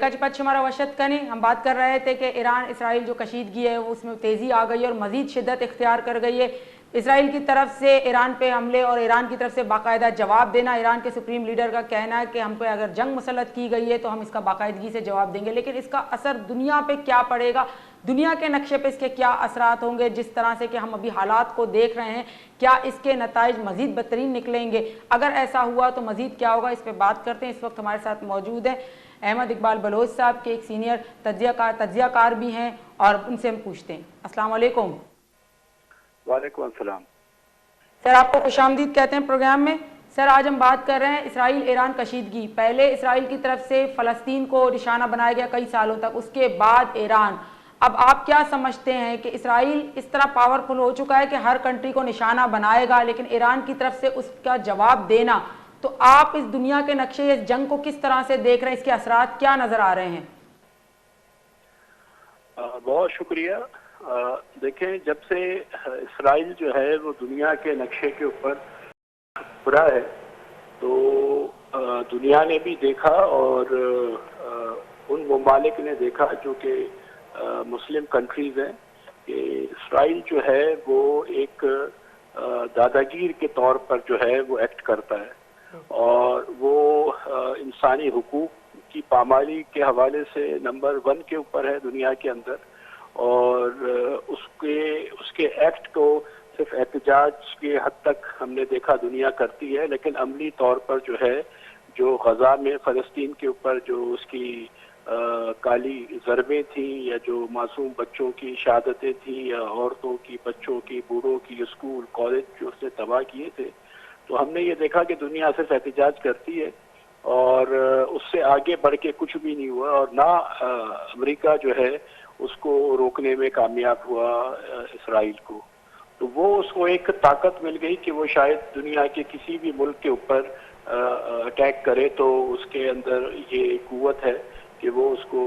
हमारा वशत कनी हम बात कर रहे थे कि ईरान इसराइल जो कशीदगी है वो उसमें तेज़ी आ गई है और मज़ीद शिद्दत इख्तियार कर गई है। इसराइल की तरफ से ईरान पे हमले और ईरान की तरफ से बाकायदा जवाब देना। ईरान के सुप्रीम लीडर का कहना है कि हम पे अगर जंग मुसल्लत की गई है तो हम इसका बाकायदगी से जवाब देंगे, लेकिन इसका असर दुनिया पे क्या पड़ेगा, दुनिया के नक्शे पे इसके क्या असरात होंगे, जिस तरह से कि हम अभी हालात को देख रहे हैं, क्या इसके नताइज मज़ीद बदतरीन निकलेंगे? अगर ऐसा हुआ तो मज़ीद क्या होगा, इस पर बात करते हैं। इस वक्त हमारे साथ मौजूद हैं अहमद इकबाल बलोच साहब के एक सीनियर तज्जियाकार भी हैं और उनसे हम पूछते हैं। अस्सलाम वालेकुम। वालेकुम अस्सलाम। सर आपको खुशामदीद कहते हैं प्रोग्राम में। सर आज हम बात कर रहे हैं इसराइल ईरान कशीदगी। पहले इसराइल की तरफ से फ़लस्तीन को निशाना बनाया गया कई सालों तक, उसके बाद ईरान। अब आप क्या समझते हैं कि इसराइल इस तरह पावरफुल हो चुका है कि हर कंट्री को निशाना बनाएगा, लेकिन ईरान की तरफ से उसका जवाब देना, तो आप इस दुनिया के नक्शे इस जंग को किस तरह से देख रहे हैं, इसके असरात क्या नजर आ रहे हैं? बहुत शुक्रिया। देखें, जब से इसराइल जो है वो दुनिया के नक्शे के ऊपर पूरा है तो दुनिया ने भी देखा और उन ममालिक ने देखा जो कि मुस्लिम कंट्रीज हैं कि इसराइल जो है वो एक दादागीर के तौर पर जो है वो एक्ट करता है और वो इंसानी हुकूक की पामाली के हवाले से नंबर 1 के ऊपर है दुनिया के अंदर। और उसके एक्ट को सिर्फ एहतजाज के हद तक हमने देखा दुनिया करती है, लेकिन अमली तौर पर जो है जो गजा में फ़लस्तीन के ऊपर जो उसकी काली ज़रबें थी या जो मासूम बच्चों की शहादतें थी या औरतों की, बच्चों की, बूढ़ों की, स्कूल कॉलेज जो उसने तबाह किए थे, तो हमने ये देखा कि दुनिया सिर्फ एहतजाज करती है और उससे आगे बढ़ के कुछ भी नहीं हुआ। और ना अमेरिका जो है उसको रोकने में कामयाब हुआ इसराइल को। तो वो उसको एक ताकत मिल गई कि वो शायद दुनिया के किसी भी मुल्क के ऊपर अटैक करे तो उसके अंदर ये कुव्वत है कि वो उसको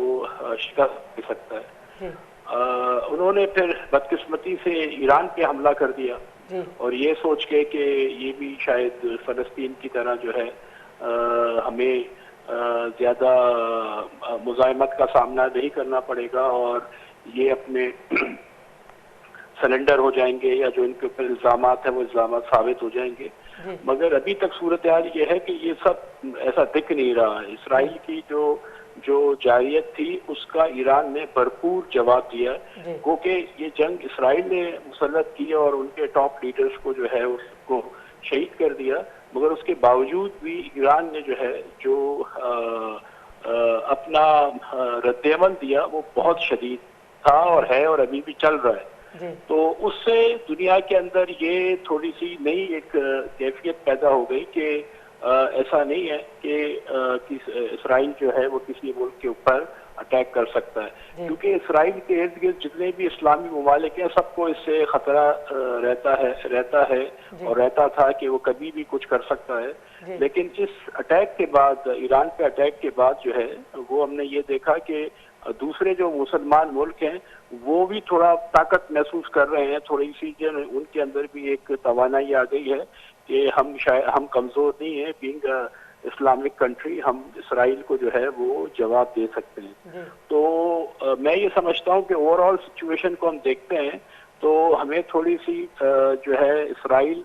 शिकस्त दे सकता है। उन्होंने फिर बदकिस्मती से ईरान पे हमला कर दिया और ये सोच के कि ये भी शायद फ़लस्तीन की तरह जो है हमें ज़्यादा मुज़ाहिमत का सामना नहीं करना पड़ेगा और ये अपने सरेंडर हो जाएंगे या जो इनके ऊपर इल्ज़ामात है वो इल्ज़ामात साबित हो जाएंगे। मगर अभी तक सूरत हाल ये है कि ये सब ऐसा दिख नहीं रहा है। इसराइल की जो जारियत थी उसका ईरान ने भरपूर जवाब दिया, क्योंकि ये जंग इसराइल ने मुसल्लत की और उनके टॉप लीडर्स को जो है उसको शहीद कर दिया, मगर उसके बावजूद भी ईरान ने जो है जो अपना रद्द-ए-अमल दिया वो बहुत शदीद था और है और अभी भी चल रहा है। तो उससे दुनिया के अंदर ये थोड़ी सी नई एक कैफियत पैदा हो गई कि ऐसा नहीं है कि इसराइल जो है वो किसी मुल्क के ऊपर अटैक कर सकता है, क्योंकि इसराइल के इर्द गिर्द जितने भी इस्लामी ममालिक हैं सबको इससे खतरा रहता है और रहता था कि वो कभी भी कुछ कर सकता है। लेकिन इस अटैक के बाद, ईरान पे अटैक के बाद जो है वो हमने ये देखा कि दूसरे जो मुसलमान मुल्क हैं वो भी थोड़ा ताकत महसूस कर रहे हैं, थोड़ी सी जो उनके अंदर भी एक तवानाई आ गई है कि हम कमजोर नहीं है, बीइंग इस्लामिक कंट्री हम इसराइल को जो है वो जवाब दे सकते हैं। तो मैं ये समझता हूँ कि ओवरऑल सिचुएशन को हम देखते हैं तो हमें थोड़ी सी जो है इसराइल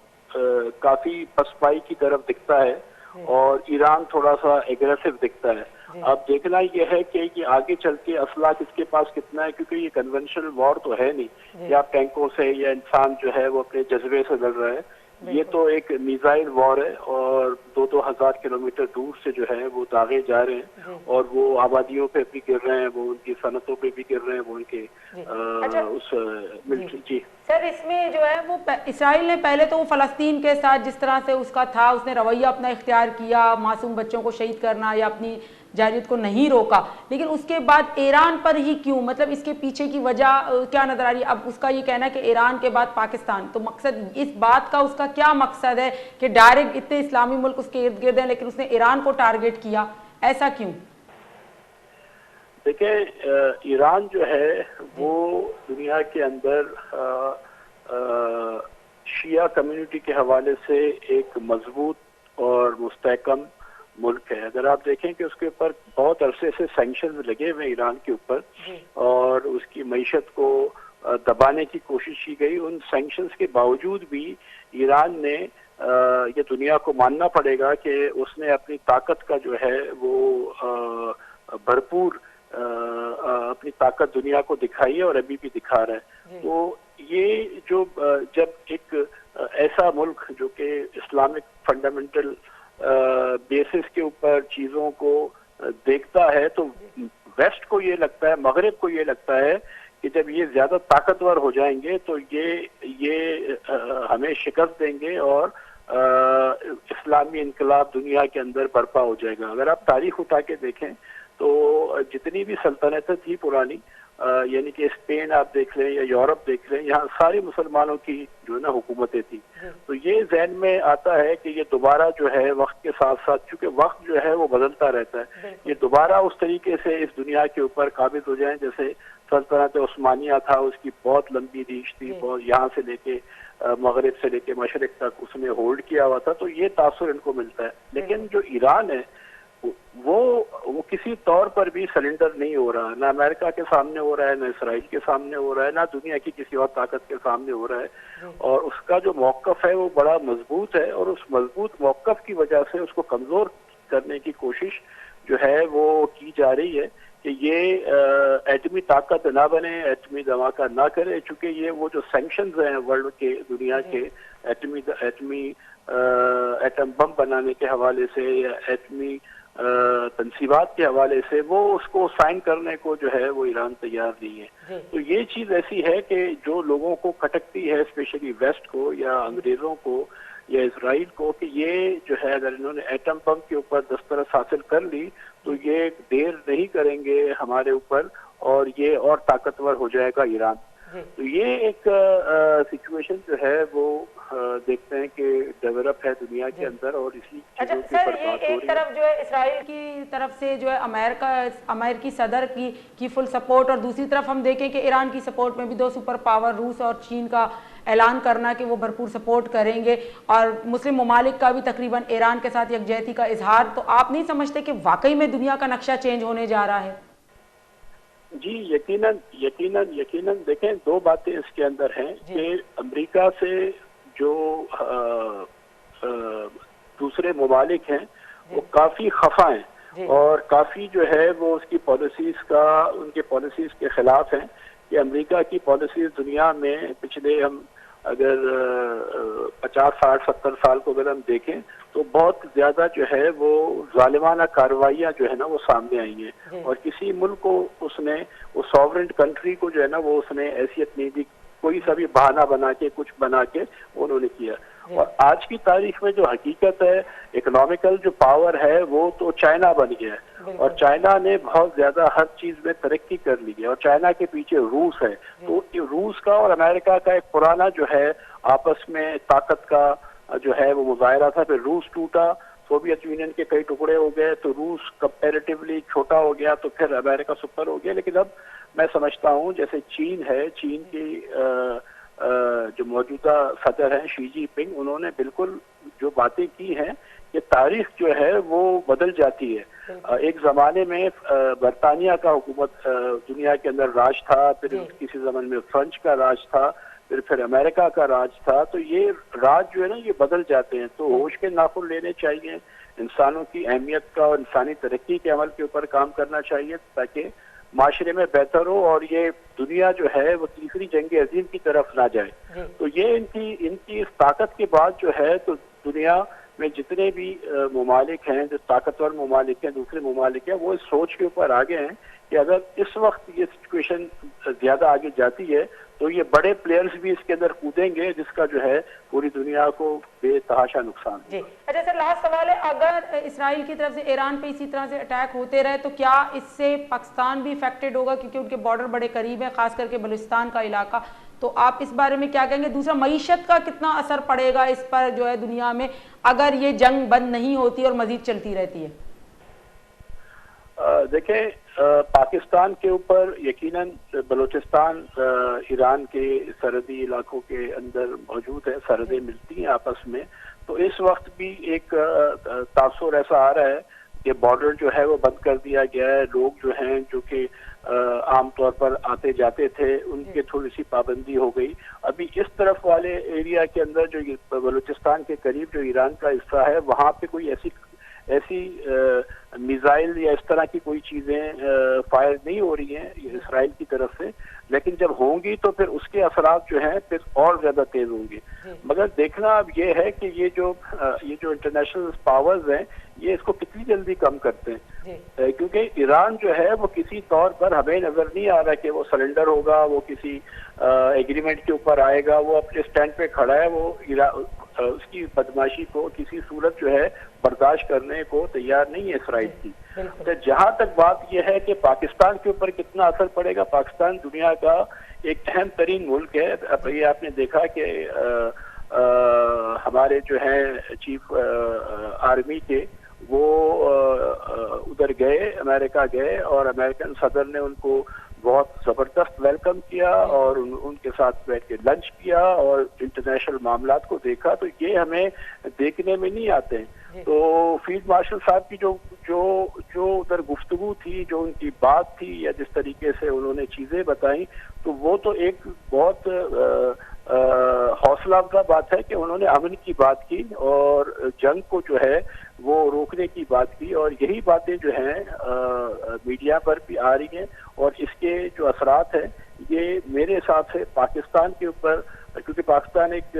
काफी पसपाई की तरफ दिखता है और ईरान थोड़ा सा एग्रेसिव दिखता है। अब देखना यह है कि आगे चल के असला किसके पास कितना है, क्योंकि ये कन्वेंशनल वॉर तो है नहीं या टैंकों से या इंसान जो है वो अपने जज्बे से लड़ रहा है। ये तो एक मिसाइल वॉर है और 2-2 हजार किलोमीटर दूर से जो है वो दागे जा रहे हैं और वो आबादियों पे भी गिर रहे हैं, वो उनकी सनतों पे भी गिर रहे हैं, वो उनके उस मिलिट्री। जी सर, इसमें जो है वो इसराइल ने पहले तो वो फ़लस्तीन के साथ जिस तरह से उसका था, उसने रवैया अपना इख्तियार किया, मासूम बच्चों को शहीद करना या अपनी जारियत को नहीं रोका, लेकिन उसके बाद ईरान पर ही क्यों? मतलब इसके पीछे की वजह क्या नजर आ रही है? अब उसका ये कहना है कि ईरान के बाद पाकिस्तान, तो मकसद इस बात का उसका क्या मकसद है कि डायरेक्ट इतने इस्लामी मुल्क उसके इर्द गिर्द हैं लेकिन उसने ईरान को टारगेट किया, ऐसा क्यों? देखिए, ईरान जो है वो दुनिया के अंदर शिया कम्युनिटी के हवाले से एक मजबूत और मुस्तहकम मुल्क है। अगर आप देखें कि उसके ऊपर बहुत अरसे से सैंक्शंस लगे हुए ईरान के ऊपर और उसकी मईशत को दबाने की कोशिश की गई, उन सैंक्शंस के बावजूद भी ईरान ने ये दुनिया को मानना पड़ेगा कि उसने अपनी ताकत का जो है वो भरपूर अपनी ताकत दुनिया को दिखाई है और अभी भी दिखा रहा है। तो ये जो जब एक ऐसा मुल्क जो कि इस्लामिक फंडामेंटल बेसिस के ऊपर चीज़ों को देखता है, तो वेस्ट को ये लगता है, मगरिब को ये लगता है कि जब ये ज़्यादा ताकतवर हो जाएंगे तो ये हमें शिकस्त देंगे और इस्लामी इनकलाब दुनिया के अंदर बर्पा हो जाएगा। अगर आप तारीख उठा के देखें तो जितनी भी सल्तनतें थी पुरानी, यानी कि स्पेन आप देख लें या यूरोप देख लें, यहाँ सारी मुसलमानों की जो है ना हुकूमतें थी। तो ये जहन में आता है कि ये दोबारा जो है वक्त के साथ साथ, चूंकि वक्त जो है वो बदलता रहता है, ये दोबारा उस तरीके से इस दुनिया के ऊपर काबिज हो जाए जैसे सल्तनत उस्मानिया था, उसकी बहुत लंबी रीच थी, बहुत यहाँ से लेके मगरिब से लेके मशरिक तक उसने होल्ड किया हुआ था। तो ये तासुर इनको मिलता है। लेकिन जो ईरान है वो किसी तौर पर भी सरेंडर नहीं हो रहा, ना अमेरिका के सामने हो रहा है, ना इसराइल के सामने हो रहा है, ना दुनिया की किसी और ताकत के सामने हो रहा है। और उसका जो मौक़िफ़ है वो बड़ा मजबूत है और उस मजबूत मौक़िफ़ की वजह से उसको कमज़ोर करने की कोशिश जो है वो की जा रही है कि ये एटमी ताकत ना बने, एटमी धमाका ना करे। चूंकि ये वो जो सैंक्शंस हैं वर्ल्ड के, दुनिया के एटम बम बनाने के हवाले से या एटमी तनसीबात के हवाले से, वो उसको साइन करने को जो है वो ईरान तैयार नहीं है। तो ये चीज़ ऐसी है कि जो लोगों को खटकती है, स्पेशली वेस्ट को या अंग्रेज़ों को या इसराइल को, कि ये जो है अगर इन्होंने एटम बम के ऊपर दस्तरस हासिल कर ली तो ये देर नहीं करेंगे हमारे ऊपर और ये और ताकतवर हो जाएगा ईरान। तो ये एक सिचुएशन जो है वो देखते हैं कि डेवलप है दुनिया के अंदर और इसी चीजों के ऊपर बात हो रही है। एक तरफ जो है इसराइल की तरफ से जो है अमेरिकी सदर की फुल सपोर्ट, और दूसरी तरफ हम देखें कि ईरान की सपोर्ट में भी दो सुपर पावर रूस और चीन का ऐलान करना कि वो भरपूर सपोर्ट करेंगे और मुस्लिम ममालिक का भी तकरीबन ईरान के साथ यकजहती का इजहार। तो आप नहीं समझते कि वाकई में दुनिया का नक्शा चेंज होने जा रहा है? जी यकीनन देखें, दो बातें इसके अंदर हैं कि अमेरिका से जो दूसरे ममालिक हैं वो काफी खफा हैं और काफी जो है वो उसकी उनके पॉलिसीज के खिलाफ हैं कि अमेरिका की पॉलिसीज दुनिया में पिछले हम अगर 50, 60, 70 साल को अगर हम देखें तो बहुत ज्यादा जो है वो जालिमाना कार्रवाइयाँ जो है ना वो सामने आई हैं और किसी मुल्क को उसने, वो सॉवरेन कंट्री को जो है ना वो उसने हैसियत नहीं दी, कोई सा भी बहाना बना के कुछ बना के उन्होंने किया। और आज की तारीख में जो हकीकत है, इकोनॉमिकल जो पावर है वो तो चाइना बन गया है और चाइना ने बहुत ज्यादा हर चीज में तरक्की कर ली है और चाइना के पीछे रूस है। तो रूस का और अमेरिका का एक पुराना जो है आपस में ताकत का जो है वो मुजाहरा था, फिर रूस टूटा, सोवियत यूनियन के कई टुकड़े हो गए तो रूस कंपैरेटिवली छोटा हो गया, तो फिर अमेरिका सुपर हो गया। लेकिन अब मैं समझता हूँ जैसे चीन है, चीन की जो मौजूदा सदर हैं शी जिनपिंग, उन्होंने बिल्कुल जो बातें की हैं कि तारीख जो है वो बदल जाती है। एक जमाने में बरतानिया का हुकूमत दुनिया के अंदर राज था, फिर किसी जमाने में फ्रेंच का राज था, फिर अमेरिका का राज था। तो ये राज जो है ना ये बदल जाते हैं, तो होश के नाखुन लेने चाहिए, इंसानों की अहमियत का और इंसानी तरक्की के अमल के ऊपर काम करना चाहिए ताकि माशरे में बेहतर हो और ये दुनिया जो है वो तीसरी जंग अजीम की तरफ ना जाए। तो ये इनकी इस ताकत के बाद जो है तो दुनिया में जितने भी ममालिक हैं, जो ताकतवर ममालिक हैं, दूसरे ममालिक हैं, वो इस सोच के ऊपर आगे हैं कि अगर इस वक्त ये सिचुएशन ज्यादा आगे जाती है तो ये बड़े प्लेयर्स भी इसके अंदर कूदेंगे जिसका जो है पूरी दुनिया को बेतहाशा नुकसान है। अच्छा सर, लास्ट सवाल है, अगर इसराइल की तरफ से ईरान पे इसी तरह से अटैक होते रहे तो क्या इससे पाकिस्तान भी इफेक्टेड होगा, क्योंकि उनके बॉर्डर बड़े करीब है, खास करके बलूचिस्तान का इलाका? तो आप इस बारे में क्या कहेंगे? दूसरा, मईशत का कितना असर पड़ेगा इस पर जो है दुनिया में, अगर ये जंग बंद नहीं होती और मजीद चलती रहती है? देखें, पाकिस्तान के ऊपर यकीनन बलूचिस्तान ईरान के सरहदी इलाकों के अंदर मौजूद है, सरहदें मिलती हैं आपस में, तो इस वक्त भी एक तासुर ऐसा आ रहा है कि बॉर्डर जो है वो बंद कर दिया गया है। लोग जो हैं जो कि आमतौर पर आते जाते थे उनके थोड़ी सी पाबंदी हो गई। अभी इस तरफ वाले एरिया के अंदर जो बलूचिस्तान के करीब जो ईरान का हिस्सा है वहाँ पे कोई ऐसी मिसाइल या इस तरह की कोई चीजें फायर नहीं हो रही हैं इसराइल की तरफ से, लेकिन जब होंगी तो फिर उसके असरात जो हैं फिर और ज्यादा तेज होंगे। मगर देखना अब ये है कि ये जो इंटरनेशनल पावर्स हैं ये इसको कितनी जल्दी कम करते हैं, क्योंकि ईरान जो है वो किसी तौर पर हमें नजर नहीं आ रहा कि वो सरेंडर होगा, वो किसी एग्रीमेंट के ऊपर आएगा। वो अपने स्टैंड पे खड़ा है, वो उसकी बदमाशी को किसी सूरत जो है बर्दाश्त करने को तैयार नहीं है इसराइल की। तो जहां तक बात यह है कि पाकिस्तान के ऊपर कितना असर पड़ेगा, पाकिस्तान दुनिया का एक अहम तरीन मुल्क है। अब ये आपने देखा कि हमारे जो है चीफ आर्मी के वो उधर गए, अमेरिका गए और अमेरिकन सदर ने उनको बहुत जबरदस्त वेलकम किया और उनके साथ बैठ के लंच किया और इंटरनेशनल मामलात को देखा। तो ये हमें देखने में नहीं आते हैं। तो फील्ड मार्शल साहब की जो उधर गुफ्तगू थी, जो उनकी बात थी या जिस तरीके से उन्होंने चीजें बताई, तो वो तो एक बहुत हौसला अफजा बात है कि उन्होंने अमन की बात की और जंग को जो है वो रोकने की बात की। और यही बातें जो हैं मीडिया पर भी आ रही हैं और इसके जो असरात हैं ये मेरे हिसाब से पाकिस्तान के ऊपर, क्योंकि पाकिस्तान एक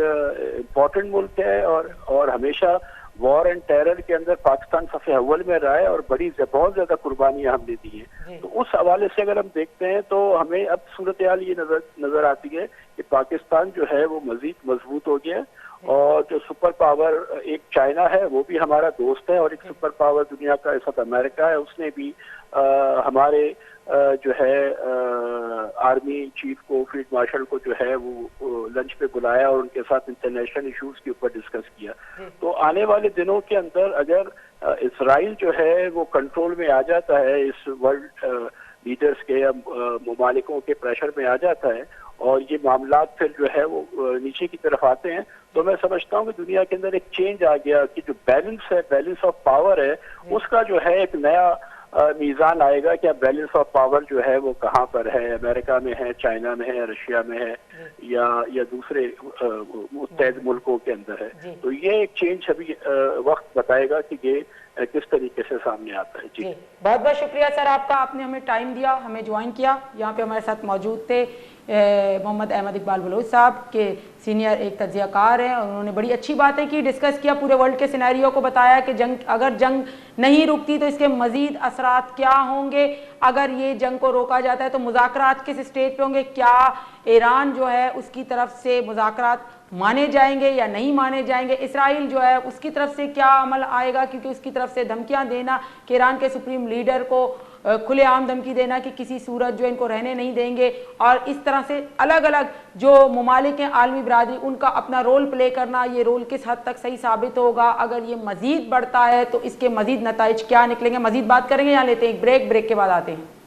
इम्पोर्टेंट मुल्क है और हमेशा वॉर एंड टेरर के अंदर पाकिस्तान सबसे अव्वल में रहा है और बहुत ज्यादा कुर्बानियां हमने दी हैं। तो उस हवाले से अगर हम देखते हैं तो हमें अब सूरत हाल ये नजर आती है कि पाकिस्तान जो है वो मजीद मजबूत हो गया और जो सुपर पावर एक चाइना है वो भी हमारा दोस्त है और एक सुपर पावर दुनिया का इस वक्त अमेरिका है, उसने भी हमारे जो है आर्मी चीफ को, फील्ड मार्शल को जो है वो लंच पे बुलाया और उनके साथ इंटरनेशनल इश्यूज के ऊपर डिस्कस किया। तो आने वाले दिनों के अंदर अगर इसराइल जो है वो कंट्रोल में आ जाता है, इस वर्ल्ड लीडर्स के या मुमालिकों के प्रेशर में आ जाता है और ये मामलात फिर जो है वो नीचे की तरफ आते हैं, तो मैं समझता हूँ कि दुनिया के अंदर एक चेंज आ गया कि जो बैलेंस है, बैलेंस ऑफ पावर है, उसका जो है एक नया मीज़ान आएगा कि अब बैलेंस ऑफ पावर जो है वो कहाँ पर है, अमेरिका में है, चाइना में है, रशिया में है या दूसरे मुत्तहिद मुल्कों के अंदर है। तो ये एक चेंज अभी वक्त बताएगा कि ये किस तरीके से सामने आता है। जी बहुत बहुत शुक्रिया सर आपका, आपने हमें टाइम दिया, हमें ज्वाइन किया। यहाँ पे हमारे साथ मौजूद थे मोहम्मद अहमद इकबाल बलोच साहब के सीनियर एक तज्जियाकार हैं और उन्होंने बड़ी अच्छी बातें की, डिस्कस किया, पूरे वर्ल्ड के सिनेरियो को बताया कि अगर जंग नहीं रुकती तो इसके मज़ीद असरात क्या होंगे, अगर ये जंग को रोका जाता है तो मुज़ाकरात किस स्टेज पे होंगे, क्या ईरान जो है उसकी तरफ से मुज़ाकरात माने जाएंगे या नहीं माने जाएंगे, इसराइल जो है उसकी तरफ से क्या अमल आएगा, क्योंकि उसकी तरफ से धमकियां देना कि ईरान के सुप्रीम लीडर को खुलेआम धमकी देना कि किसी सूरत जो इनको रहने नहीं देंगे, और इस तरह से अलग अलग जो मुमालिक हैं आलमी बरादरी उनका अपना रोल प्ले करना, ये रोल किस हद तक सही साबित होगा, अगर ये मजीद बढ़ता है तो इसके मजीद नताइज क्या निकलेंगे। मजीद बात करेंगे, यहाँ लेते हैं एक ब्रेक के बाद आते हैं।